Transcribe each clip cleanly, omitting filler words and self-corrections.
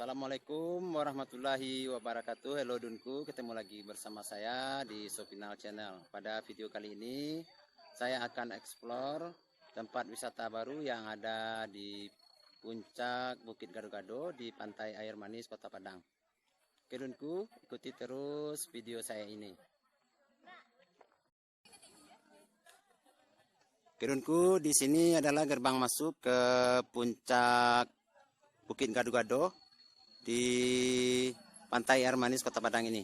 Assalamualaikum warahmatullahi wabarakatuh. Halo Dunku, ketemu lagi bersama saya di Sopinal Channel. Pada video kali ini saya akan explore tempat wisata baru yang ada di puncak Bukit Gado-Gado di Pantai Air Manis Kota Padang. Oke Dunku, ikuti terus video saya ini. Oke Dunku, di sini adalah gerbang masuk ke puncak Bukit Gado-Gado di Pantai Air Manis Kota Padang ini.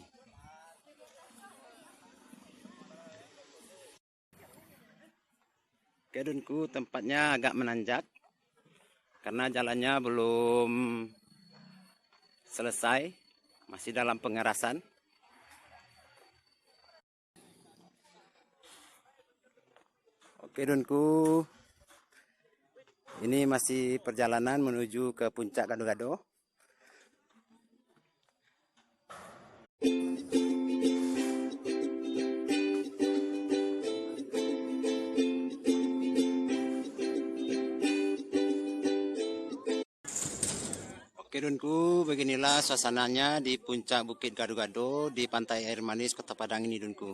Oke Dunku, tempatnya agak menanjak karena jalannya belum selesai, masih dalam pengerasan. Oke Dunku, ini masih perjalanan menuju ke puncak Gado-Gado. Oke Dunku, beginilah suasananya di puncak Bukit Gado-Gado di Pantai Air Manis Kota Padang ini Dunku.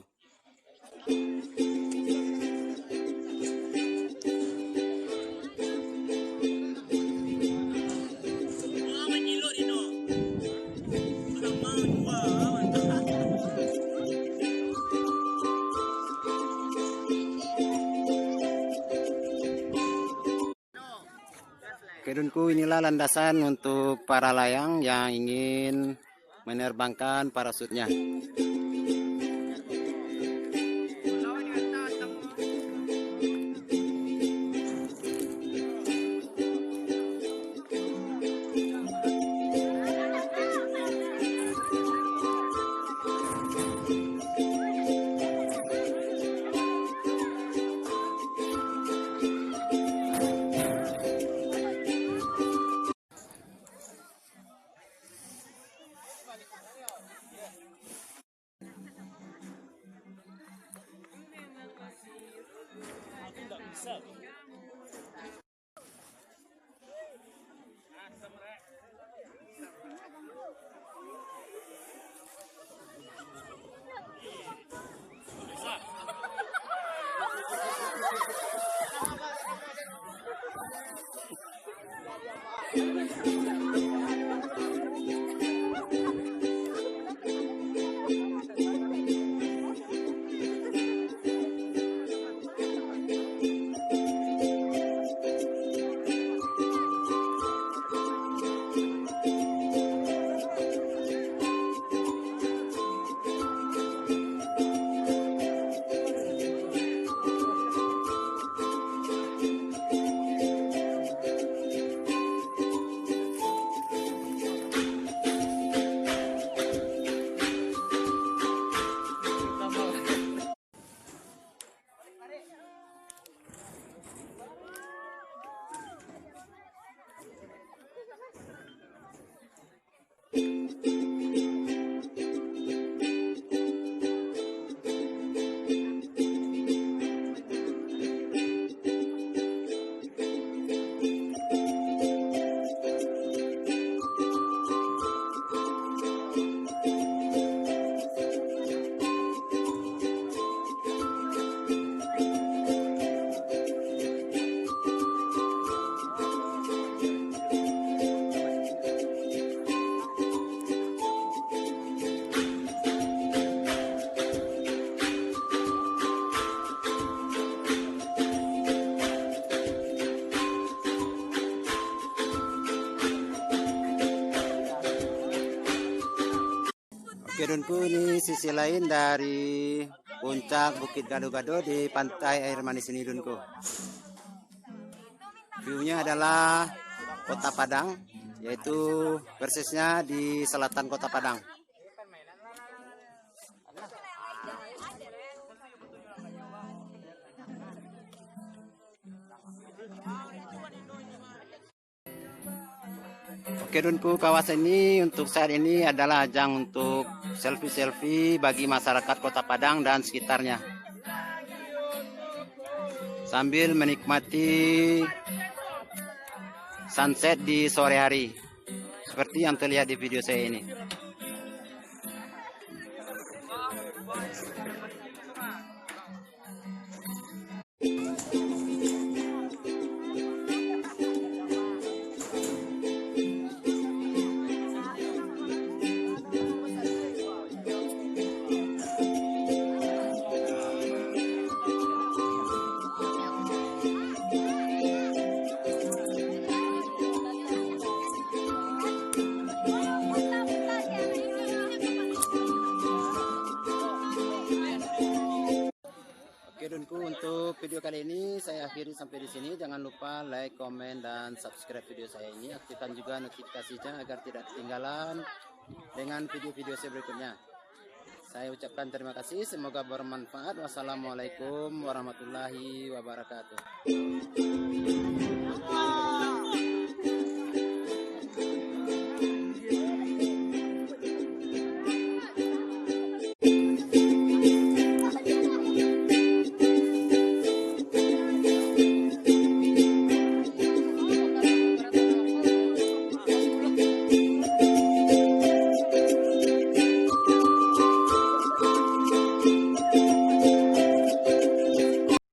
Oke Dunku, inilah landasan untuk para layang yang ingin menerbangkan parasutnya. Oke Dunku, ini sisi lain dari puncak Bukit Gado-Gado di Pantai Air Manis ini Dunku. View-nya adalah Kota Padang, yaitu persisnya di selatan Kota Padang. Oke Dunku, kawasan ini untuk saat ini adalah ajang untuk selfie-selfie bagi masyarakat Kota Padang dan sekitarnya, sambil menikmati sunset di sore hari. seperti yang terlihat di video saya ini. Oke Donku, untuk video kali ini saya akhiri sampai di sini. Jangan lupa like, komen, dan subscribe video saya ini. Aktifkan juga notifikasinya agar tidak ketinggalan dengan video-video saya berikutnya. Saya ucapkan terima kasih, semoga bermanfaat. Wassalamualaikum warahmatullahi wabarakatuh.